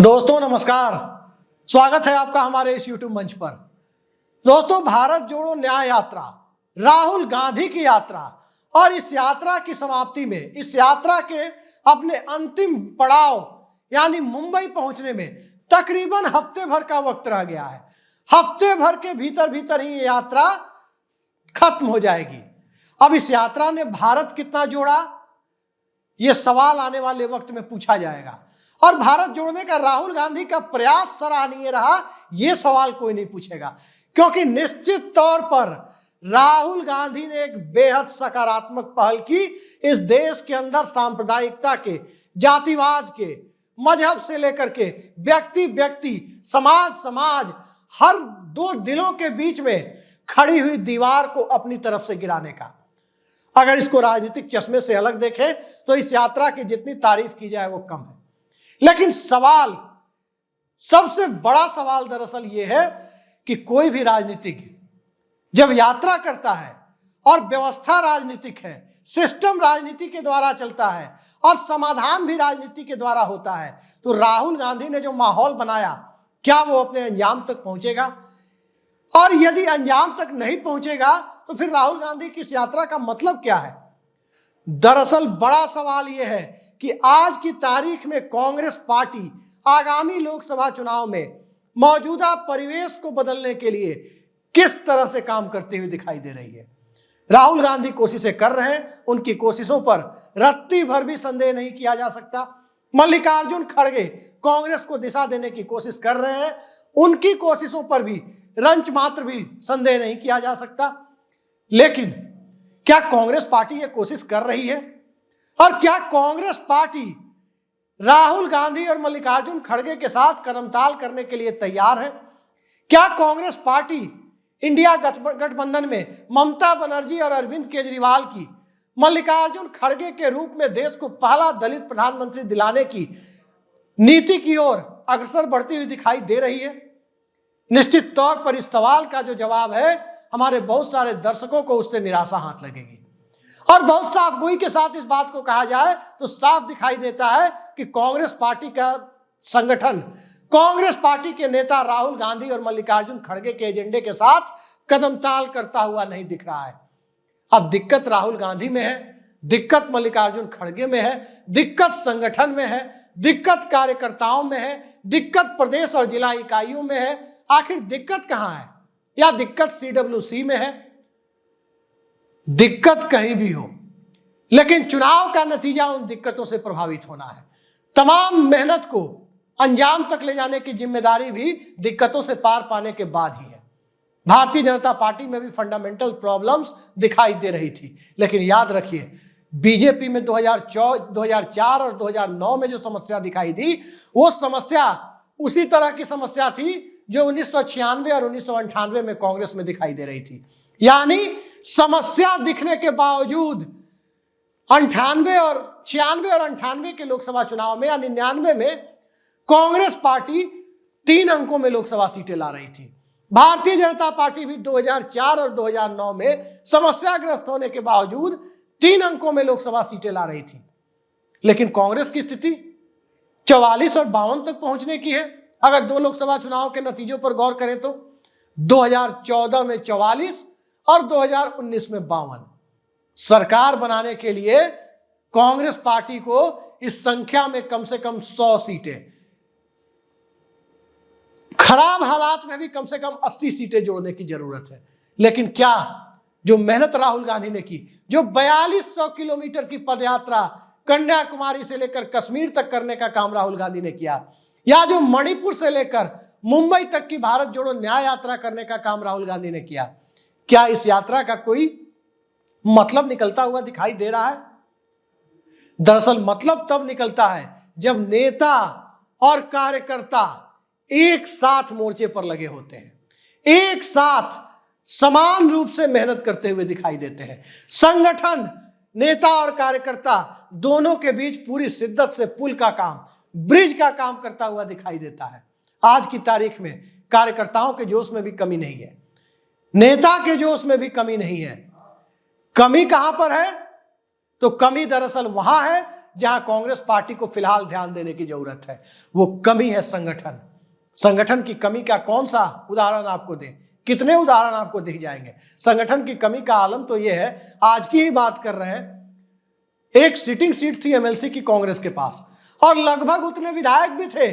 दोस्तों नमस्कार, स्वागत है आपका हमारे इस YouTube मंच पर। दोस्तों, भारत जोड़ो न्याय यात्रा, राहुल गांधी की यात्रा और इस यात्रा की समाप्ति में, इस यात्रा के अपने अंतिम पड़ाव यानी मुंबई पहुंचने में तकरीबन हफ्ते भर का वक्त रह गया है। हफ्ते भर के भीतर भीतर ही ये यात्रा खत्म हो जाएगी। अब इस यात्रा ने भारत कितना जोड़ा, ये सवाल आने वाले वक्त में पूछा जाएगा। और भारत जोड़ने का राहुल गांधी का प्रयास सराहनीय रहा, यह सवाल कोई नहीं पूछेगा, क्योंकि निश्चित तौर पर राहुल गांधी ने एक बेहद सकारात्मक पहल की। इस देश के अंदर सांप्रदायिकता के, जातिवाद के, मजहब से लेकर के व्यक्ति व्यक्ति, समाज समाज, हर दो दिलों के बीच में खड़ी हुई दीवार को अपनी तरफ से गिराने का। अगर इसको राजनीतिक चश्मे से अलग देखें तो इस यात्रा की जितनी तारीफ की जाए वो कम है। लेकिन सवाल, सबसे बड़ा सवाल दरअसल यह है कि कोई भी राजनीतिज्ञ जब यात्रा करता है और व्यवस्था राजनीतिक है, सिस्टम राजनीति के द्वारा चलता है और समाधान भी राजनीति के द्वारा होता है, तो राहुल गांधी ने जो माहौल बनाया, क्या वो अपने अंजाम तक पहुंचेगा? और यदि अंजाम तक नहीं पहुंचेगा तो फिर राहुल गांधी की इस यात्रा का मतलब क्या है? दरअसल बड़ा सवाल यह है कि आज की तारीख में कांग्रेस पार्टी आगामी लोकसभा चुनाव में मौजूदा परिवेश को बदलने के लिए किस तरह से काम करती हुई दिखाई दे रही है। राहुल गांधी कोशिशें कर रहे हैं, उनकी कोशिशों पर रत्ती भर भी संदेह नहीं किया जा सकता। मल्लिकार्जुन खड़गे कांग्रेस को दिशा देने की कोशिश कर रहे हैं, उनकी कोशिशों पर भी रंच मात्र भी संदेह नहीं किया जा सकता। लेकिन क्या कांग्रेस पार्टी यह कोशिश कर रही है? और क्या कांग्रेस पार्टी राहुल गांधी और मल्लिकार्जुन खड़गे के साथ कदमताल करने के लिए तैयार है? क्या कांग्रेस पार्टी इंडिया गठबंधन में ममता बनर्जी और अरविंद केजरीवाल की मल्लिकार्जुन खड़गे के रूप में देश को पहला दलित प्रधानमंत्री दिलाने की नीति की ओर अग्रसर बढ़ती हुई दिखाई दे रही है? निश्चित तौर पर इस सवाल का जो जवाब है, हमारे बहुत सारे दर्शकों को उससे निराशा हाथ लगेगी। और बहुत साफ गोई के साथ इस बात को कहा जाए तो साफ दिखाई देता है कि कांग्रेस पार्टी का संगठन, कांग्रेस पार्टी के नेता राहुल गांधी और मल्लिकार्जुन खड़गे के एजेंडे के साथ कदमताल करता हुआ नहीं दिख रहा है। अब दिक्कत राहुल गांधी में है, दिक्कत मल्लिकार्जुन खड़गे में है, दिक्कत संगठन में है, दिक्कत कार्यकर्ताओं में है, दिक्कत प्रदेश और जिला इकाइयों में है। आखिर दिक्कत कहां है? या दिक्कत सीडब्ल्यूसी में है? दिक्कत कहीं भी हो, लेकिन चुनाव का नतीजा उन दिक्कतों से प्रभावित होना है। तमाम मेहनत को अंजाम तक ले जाने की जिम्मेदारी भी दिक्कतों से पार पाने के बाद ही है। भारतीय जनता पार्टी में भी फंडामेंटल प्रॉब्लम्स दिखाई दे रही थी, लेकिन याद रखिए, बीजेपी में 2004 और 2009 में जो समस्या दिखाई दी, वो समस्या उसी तरह की समस्या थी जो 1996 और 1998 में कांग्रेस में दिखाई दे रही थी। यानी समस्या दिखने के बावजूद 98 और 96 और 98 के लोकसभा चुनाव में, यानी 99 में कांग्रेस पार्टी 3 अंकों में लोकसभा सीटें ला रही थी। भारतीय जनता पार्टी भी 2004 और 2009 में समस्याग्रस्त होने के बावजूद 3 अंकों में लोकसभा सीटें ला रही थी। लेकिन कांग्रेस की स्थिति 44 और 52 तक पहुंचने की है। अगर 2 लोकसभा चुनाव के नतीजों पर गौर करें तो 2014 में 44 और 2019 में 52। सरकार बनाने के लिए कांग्रेस पार्टी को इस संख्या में कम से कम 100 सीटें, खराब हालात में भी कम से कम 80 सीटें जोड़ने की जरूरत है। लेकिन क्या जो मेहनत राहुल गांधी ने की, जो 4200 किलोमीटर की पदयात्रा कन्याकुमारी से लेकर कश्मीर तक करने का काम राहुल गांधी ने किया, या जो मणिपुर से लेकर मुंबई तक की भारत जोड़ो न्याय यात्रा करने का काम राहुल गांधी ने किया, क्या इस यात्रा का कोई मतलब निकलता हुआ दिखाई दे रहा है? दरअसल मतलब तब निकलता है जब नेता और कार्यकर्ता एक साथ मोर्चे पर लगे होते हैं, एक साथ समान रूप से मेहनत करते हुए दिखाई देते हैं। संगठन, नेता और कार्यकर्ता दोनों के बीच पूरी शिद्दत से पुल का काम, ब्रिज का काम करता हुआ दिखाई देता है। आज की तारीख में कार्यकर्ताओं के जोश में भी कमी नहीं है, नेता के जोश में भी कमी नहीं है। कमी कहां पर है? तो कमी दरअसल वहां है जहां कांग्रेस पार्टी को फिलहाल ध्यान देने की जरूरत है, वो कमी है संगठन। संगठन की कमी का कौन सा उदाहरण आपको दें, कितने उदाहरण आपको दिख जाएंगे। संगठन की कमी का आलम तो यह है, आज की ही बात कर रहे हैं, एक सिटिंग सीट थी एमएलसी की कांग्रेस के पास और लगभग उतने विधायक भी थे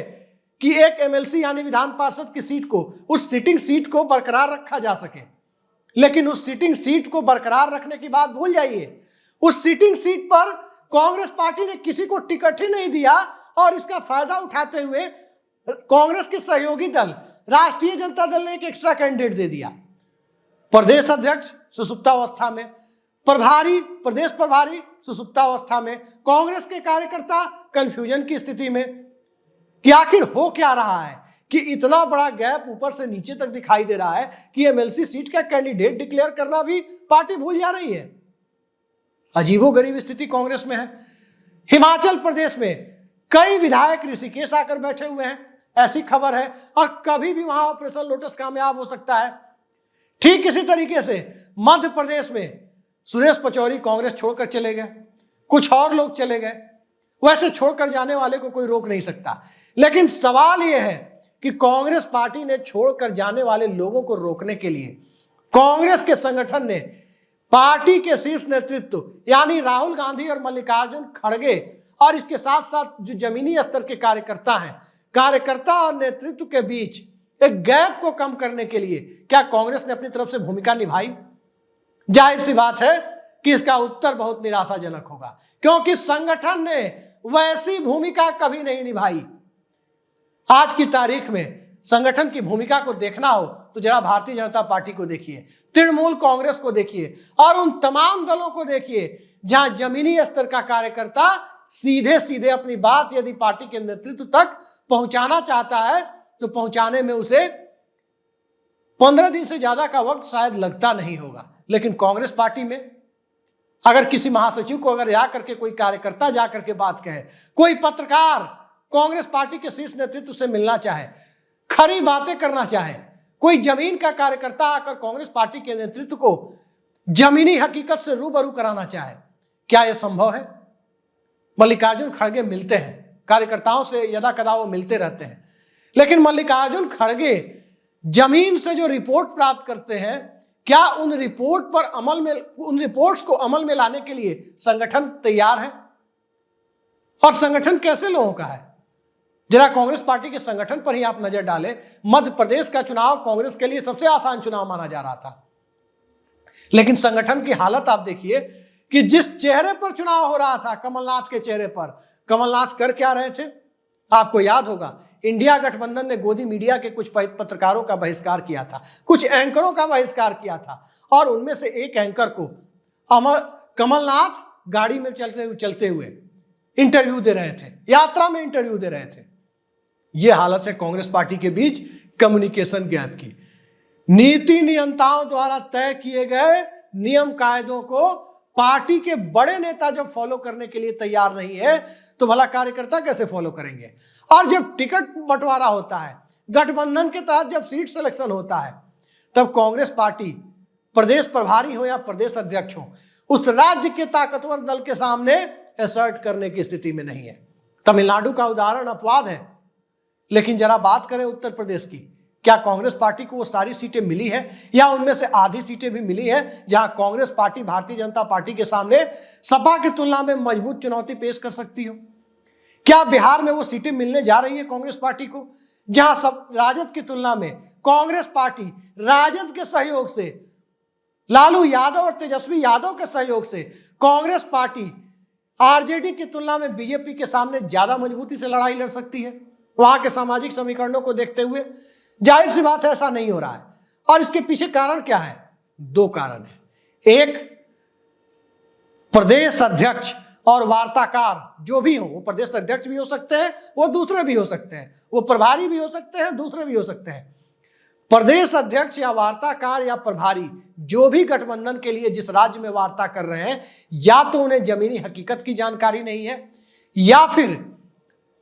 कि एक एमएलसी यानी विधान पार्षद की सीट को, उस सिटिंग सीट को बरकरार रखा जा सके। लेकिन उस सिटिंग सीट को बरकरार रखने की बात भूल जाइए, उस सिटिंग सीट पर कांग्रेस पार्टी ने किसी को टिकट ही नहीं दिया और इसका फायदा उठाते हुए कांग्रेस के सहयोगी दल राष्ट्रीय जनता दल ने एक एक्स्ट्रा कैंडिडेट दे दिया। प्रदेश अध्यक्ष सुसुप्तावस्था में, प्रदेश प्रभारी सुसुप्तावस्था में, कांग्रेस के कार्यकर्ता कंफ्यूजन की स्थिति में कि आखिर हो क्या रहा है कि इतना बड़ा गैप ऊपर से नीचे तक दिखाई दे रहा है कि एमएलसी सीट का कैंडिडेट डिक्लेयर करना भी पार्टी भूल जा रही है। अजीबोगरीब स्थिति कांग्रेस में है। हिमाचल प्रदेश में कई विधायक ऋषिकेश आकर बैठे हुए हैं, ऐसी खबर है, और कभी भी वहां ऑपरेशन लोटस कामयाब हो सकता है। ठीक इसी तरीके से मध्य प्रदेश में सुरेश पचौरी कांग्रेस छोड़कर चले गए, कुछ और लोग चले गए। वैसे छोड़कर जाने वाले को कोई रोक नहीं सकता, लेकिन सवाल यह है कि कांग्रेस पार्टी ने छोड़कर जाने वाले लोगों को रोकने के लिए कांग्रेस के संगठन ने पार्टी के शीर्ष नेतृत्व यानी राहुल गांधी और मल्लिकार्जुन खड़गे और इसके साथ साथ जो जमीनी स्तर के कार्यकर्ता हैं, कार्यकर्ता और नेतृत्व के बीच एक गैप को कम करने के लिए क्या कांग्रेस ने अपनी तरफ से भूमिका निभाई? जाहिर सी बात है कि इसका उत्तर बहुत निराशाजनक होगा, क्योंकि संगठन ने वैसी भूमिका कभी नहीं निभाई। आज की तारीख में संगठन की भूमिका को देखना हो तो जरा भारतीय जनता पार्टी को देखिए, तृणमूल कांग्रेस को देखिए और उन तमाम दलों को देखिए जहां जमीनी स्तर का कार्यकर्ता सीधे सीधे अपनी बात यदि पार्टी के नेतृत्व तक पहुंचाना चाहता है तो पहुंचाने में उसे 15 दिन से ज्यादा का वक्त शायद लगता नहीं होगा। लेकिन कांग्रेस पार्टी में अगर किसी महासचिव को अगर जाकर के कोई कार्यकर्ता जाकर के बात कहे, कोई पत्रकार कांग्रेस पार्टी के शीर्ष नेतृत्व से मिलना चाहे, खरी बातें करना चाहे, कोई जमीन का कार्यकर्ता आकर कांग्रेस पार्टी के नेतृत्व को जमीनी हकीकत से रूबरू कराना चाहे, क्या यह संभव है? मल्लिकार्जुन खड़गे मिलते हैं कार्यकर्ताओं से, यदा कदा वो मिलते रहते हैं, लेकिन मल्लिकार्जुन खड़गे जमीन से जो रिपोर्ट प्राप्त करते हैं, क्या उन रिपोर्ट्स को अमल में लाने के लिए संगठन तैयार है? और संगठन कैसे लोगों का है? जरा कांग्रेस पार्टी के संगठन पर ही आप नजर डालें। मध्य प्रदेश का चुनाव कांग्रेस के लिए सबसे आसान चुनाव माना जा रहा था, लेकिन संगठन की हालत आप देखिए कि जिस चेहरे पर चुनाव हो रहा था, कमलनाथ के चेहरे पर, कमलनाथ कर क्या रहे थे? आपको याद होगा, इंडिया गठबंधन ने गोदी मीडिया के कुछ पत्रकारों का बहिष्कार किया था, कुछ एंकरों का बहिष्कार किया था, और उनमें से एक एंकर को कमलनाथ गाड़ी में चलते हुए इंटरव्यू दे रहे थे, यात्रा में इंटरव्यू दे रहे थे। यह हालत है कांग्रेस पार्टी के बीच कम्युनिकेशन गैप की। नीति नियंताओं द्वारा तय किए गए नियम कायदों को पार्टी के बड़े नेता जब फॉलो करने के लिए तैयार नहीं है तो भला कार्यकर्ता कैसे फॉलो करेंगे? और जब टिकट बंटवारा होता है, गठबंधन के तहत जब सीट सिलेक्शन होता है, तब कांग्रेस पार्टी प्रदेश प्रभारी हो या प्रदेश अध्यक्ष हो, उस राज्य के ताकतवर दल के सामने असर्ट करने की स्थिति में नहीं है। तमिलनाडु का उदाहरण अपवाद है, लेकिन जरा बात करें उत्तर प्रदेश की, क्या कांग्रेस पार्टी को वो सारी सीटें मिली है या उनमें से आधी सीटें भी मिली है जहां कांग्रेस पार्टी भारतीय जनता पार्टी के सामने सपा की तुलना में मजबूत चुनौती पेश कर सकती हो? क्या बिहार में वो सीटें मिलने जा रही है कांग्रेस पार्टी को जहां सब राजद की तुलना में कांग्रेस पार्टी राजद के सहयोग से, लालू यादव और तेजस्वी यादव के सहयोग से कांग्रेस पार्टी आरजेडी की तुलना में बीजेपी के सामने ज्यादा मजबूती से लड़ाई लड़ सकती है? वहां के सामाजिक समीकरणों को देखते हुए जाहिर सी बात है ऐसा नहीं हो रहा है। और इसके पीछे कारण क्या है? दो कारण है। एक, प्रदेश अध्यक्ष और वार्ताकार जो भी हो, वो प्रदेश अध्यक्ष भी हो सकते हैं, वो दूसरे भी हो सकते हैं, वो प्रभारी भी हो सकते हैं, दूसरे भी हो सकते हैं। प्रदेश अध्यक्ष या वार्ताकार या प्रभारी जो भी गठबंधन के लिए जिस राज्य में वार्ता कर रहे हैं, या तो उन्हें जमीनी हकीकत की जानकारी नहीं है या फिर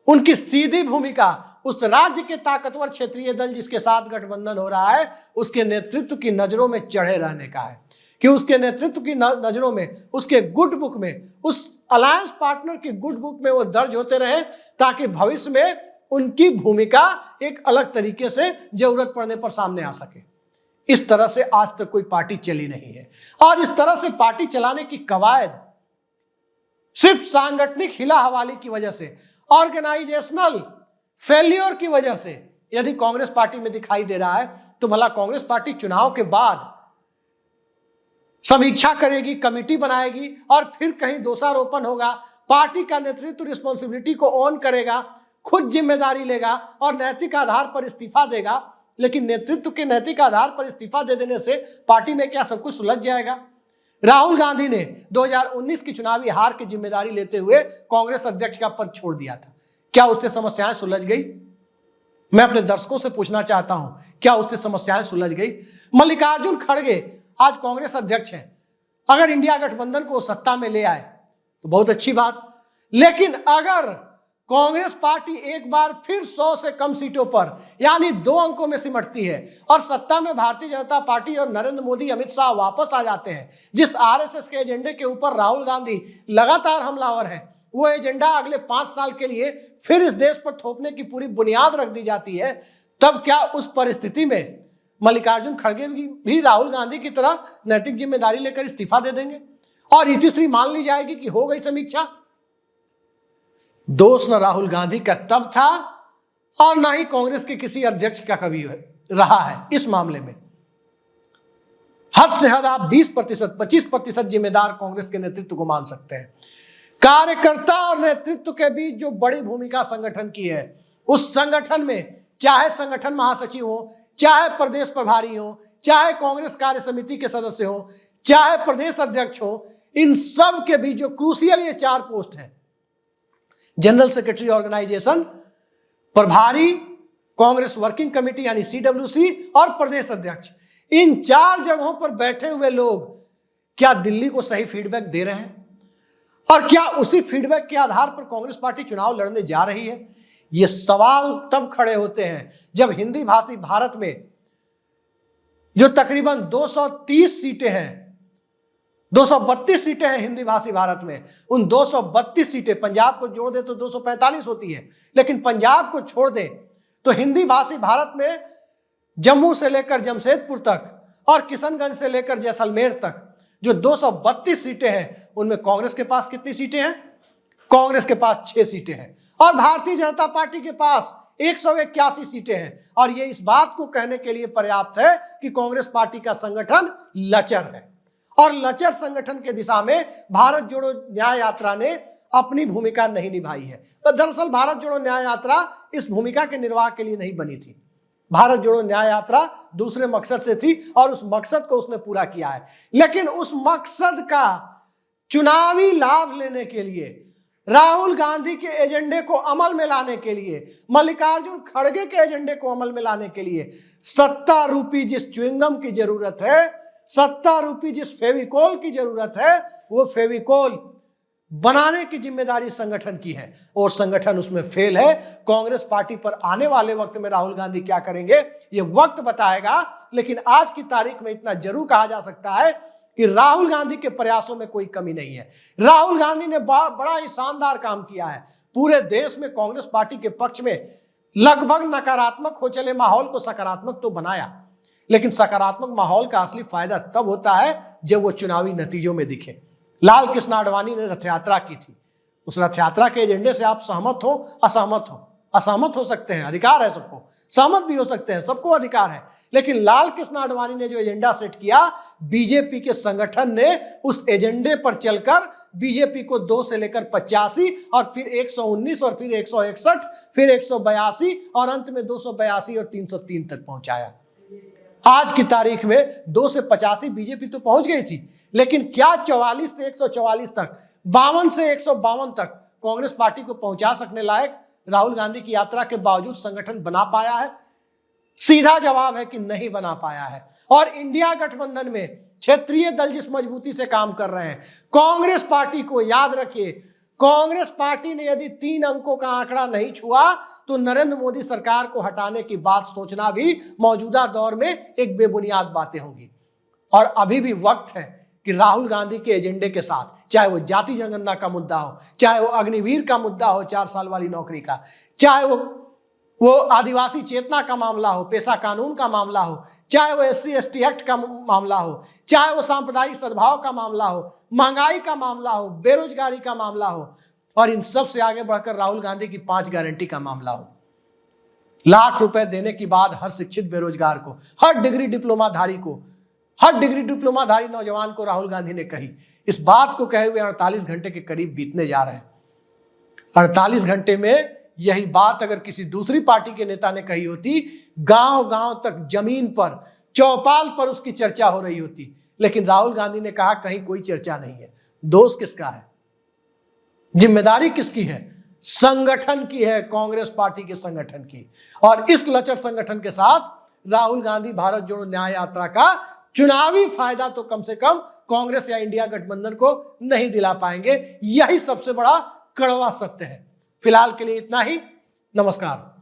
उनकी सीधी भूमिका उस राज्य के ताकतवर क्षेत्रीय दल जिसके साथ गठबंधन हो रहा है उसके नेतृत्व की नजरों में चढ़े रहने का है। कि उसके नेतृत्व की नजरों में, उसके गुड बुक में, उस अलायंस पार्टनर की गुड बुक में वो दर्ज होते रहे, ताकि भविष्य में उनकी भूमिका एक अलग तरीके से जरूरत पड़ने पर सामने आ सके। इस तरह से आज तक कोई पार्टी चली नहीं है। और इस तरह से पार्टी चलाने की कवायद सिर्फ सांगठनिक हिला हवाली की वजह से, ऑर्गेनाइजेशनल फेल्योर की वजह से यदि कांग्रेस पार्टी में दिखाई दे रहा है, तो भला कांग्रेस पार्टी चुनाव के बाद समीक्षा करेगी, कमेटी बनाएगी और फिर कहीं दोषारोपण होगा, पार्टी का नेतृत्व रिस्पॉन्सिबिलिटी को ऑन करेगा, खुद जिम्मेदारी लेगा और नैतिक आधार पर इस्तीफा देगा। लेकिन नेतृत्व के नैतिक आधार पर इस्तीफा दे देने से पार्टी में क्या सब कुछ सुलझ जाएगा? राहुल गांधी ने 2019 की चुनावी हार की जिम्मेदारी लेते हुए कांग्रेस अध्यक्ष का पद छोड़ दिया था। क्या उससे समस्याएं सुलझ गई? मैं अपने दर्शकों से पूछना चाहता हूं, क्या उससे समस्याएं सुलझ गई? मल्लिकार्जुन खड़गे आज कांग्रेस अध्यक्ष हैं। अगर इंडिया गठबंधन को सत्ता में ले आए तो बहुत अच्छी बात, लेकिन अगर कांग्रेस पार्टी एक बार फिर 100 से कम सीटों पर यानी 2 अंकों में सिमटती है और सत्ता में भारतीय जनता पार्टी और नरेंद्र मोदी, अमित शाह वापस आ जाते हैं, जिस आरएसएस के एजेंडे के ऊपर राहुल गांधी लगातार हमलावर है, वो एजेंडा अगले 5 साल के लिए फिर इस देश पर थोपने की पूरी बुनियाद रख दी जाती है, तब क्या उस परिस्थिति में मल्लिकार्जुन खड़गे भी राहुल गांधी की तरह नैतिक जिम्मेदारी लेकर इस्तीफा दे देंगे और इतिश्री मान ली जाएगी कि हो गई समीक्षा? दोष न राहुल गांधी का तब था और ना ही कांग्रेस के किसी अध्यक्ष का कभी रहा है। इस मामले में हद से हद आप 20%, 25% जिम्मेदार कांग्रेस के नेतृत्व को मान सकते हैं। कार्यकर्ता और नेतृत्व के बीच जो बड़ी भूमिका संगठन की है, उस संगठन में चाहे संगठन महासचिव हो, चाहे प्रदेश प्रभारी हो, चाहे कांग्रेस कार्य समिति के सदस्य हो, चाहे प्रदेश अध्यक्ष हो, इन सब के बीच जो क्रूशियल ये 4 पोस्ट हैं, जनरल सेक्रेटरी ऑर्गेनाइजेशन, प्रभारी, कांग्रेस वर्किंग कमेटी यानी CWC और प्रदेश अध्यक्ष, इन 4 जगहों पर बैठे हुए लोग क्या दिल्ली को सही फीडबैक दे रहे हैं? और क्या उसी फीडबैक के आधार पर कांग्रेस पार्टी चुनाव लड़ने जा रही है? ये सवाल तब खड़े होते हैं जब हिंदी भाषी भारत में जो तकरीबन 230 सीटें हैं, 232 सीटें हैं हिंदी भाषी भारत में, उन 232 सीटें पंजाब को जोड़ दे तो 245 होती है, लेकिन पंजाब को छोड़ दे तो हिंदी भाषी भारत में जम्मू से लेकर जमशेदपुर तक और किशनगंज से लेकर जैसलमेर तक जो 232 सीटें हैं, उनमें कांग्रेस के पास कितनी सीटें हैं? कांग्रेस के पास 6 सीटें हैं और भारतीय जनता पार्टी के पास 181 सीटें हैं। और ये इस बात को कहने के लिए पर्याप्त है कि कांग्रेस पार्टी का संगठन लचर है और लचर संगठन के दिशा में भारत जोड़ो न्याय यात्रा ने अपनी भूमिका नहीं निभाई है। तो दरअसल भारत जोड़ो न्याय यात्रा इस भूमिका के निर्वाह के लिए नहीं बनी थी। भारत जोड़ो न्याय यात्रा दूसरे मकसद से थी और उस मकसद को उसने पूरा किया है, लेकिन उस मकसद का चुनावी लाभ लेने के लिए, राहुल गांधी के एजेंडे को अमल में लाने के लिए, मल्लिकार्जुन खड़गे के एजेंडे को अमल में लाने के लिए सत्ता रूपी जिस च्युइंगम की जरूरत है, सत्ता रूपी जिस फेविकोल की जरूरत है, वो फेविकोल बनाने की जिम्मेदारी संगठन की है और संगठन उसमें फेल है। कांग्रेस पार्टी पर आने वाले वक्त में राहुल गांधी क्या करेंगे ये वक्त बताएगा, लेकिन आज की तारीख में इतना जरूर कहा जा सकता है कि राहुल गांधी के प्रयासों में कोई कमी नहीं है। राहुल गांधी ने बड़ा ही शानदार काम किया है। पूरे देश में कांग्रेस पार्टी के पक्ष में लगभग नकारात्मक हो चले माहौल को सकारात्मक तो बनाया, लेकिन सकारात्मक माहौल का असली फायदा तब होता है जब वो चुनावी नतीजों में दिखे। लाल कृष्ण आडवाणी ने रथ यात्रा की थी, उस रथ यात्रा के एजेंडे से आप सहमत हो असहमत हो सकते हैं, अधिकार है सबको, सहमत भी हो सकते हैं, सबको अधिकार है, लेकिन लाल कृष्ण आडवाणी ने जो एजेंडा सेट किया, बीजेपी के संगठन ने उस एजेंडे पर चलकर बीजेपी को 2 से लेकर 85 और फिर 119 और फिर 161 फिर 182 और अंत में 282 और 303 तक पहुंचाया। आज की तारीख में 2 से 85 बीजेपी तो पहुंच गई थी, लेकिन क्या 44 से 144 तक, 52 से 152 तक कांग्रेस पार्टी को पहुंचा सकने लायक राहुल गांधी की यात्रा के बावजूद संगठन बना पाया है? सीधा जवाब है कि नहीं बना पाया है। और इंडिया गठबंधन में क्षेत्रीय दल जिस मजबूती से काम कर रहे हैं, कांग्रेस पार्टी को याद रखिए, कांग्रेस पार्टी ने यदि 3 अंकों का आंकड़ा नहीं छुआ तो नरेंद्र मोदी सरकार को हटाने की बात सोचना भी मौजूदा दौर में एक बेबुनियाद बातें होंगी। और अभी भी वक्त है कि राहुल गांधी के एजेंडे के साथ, चाहे वो जाति जनगणना का मुद्दा हो, चाहे वो अग्निवीर का मुद्दा हो 4 साल वाली नौकरी का, चाहे वो आदिवासी चेतना का मामला हो, पेशा कानून का मामला हो, चाहे वो SC/ST एक्ट का मामला हो, चाहे वो सांप्रदायिक सद्भाव का मामला हो, महंगाई का मामला हो, बेरोजगारी का मामला हो, और इन सब से आगे बढ़कर राहुल गांधी की 5 गारंटी का मामला हो। लाख रुपए देने के बाद हर शिक्षित बेरोजगार को, हर डिग्री डिप्लोमाधारी नौजवान को राहुल गांधी ने कही। इस बात को कहे हुए 48 घंटे के करीब बीतने जा रहे हैं। 48 घंटे में यही बात अगर किसी दूसरी पार्टी के नेता ने कही होती, गांव-गांव तक जमीन पर, चौपाल पर उसकी चर्चा हो रही होती। लेकिन राहुल गांधी ने कहा कहीं कोई चर्चा नहीं है। दोष किसका है? जिम्मेदारी किसकी है? संगठन की है, कांग्रेस पार्टी के संगठन की। और इस लचर संगठन के साथ राहुल गांधी भारत जोड़ो न्याय यात्रा का चुनावी फायदा तो कम से कम कांग्रेस या इंडिया गठबंधन को नहीं दिला पाएंगे। यही सबसे बड़ा कड़वा सत्य है। फिलहाल के लिए इतना ही। नमस्कार।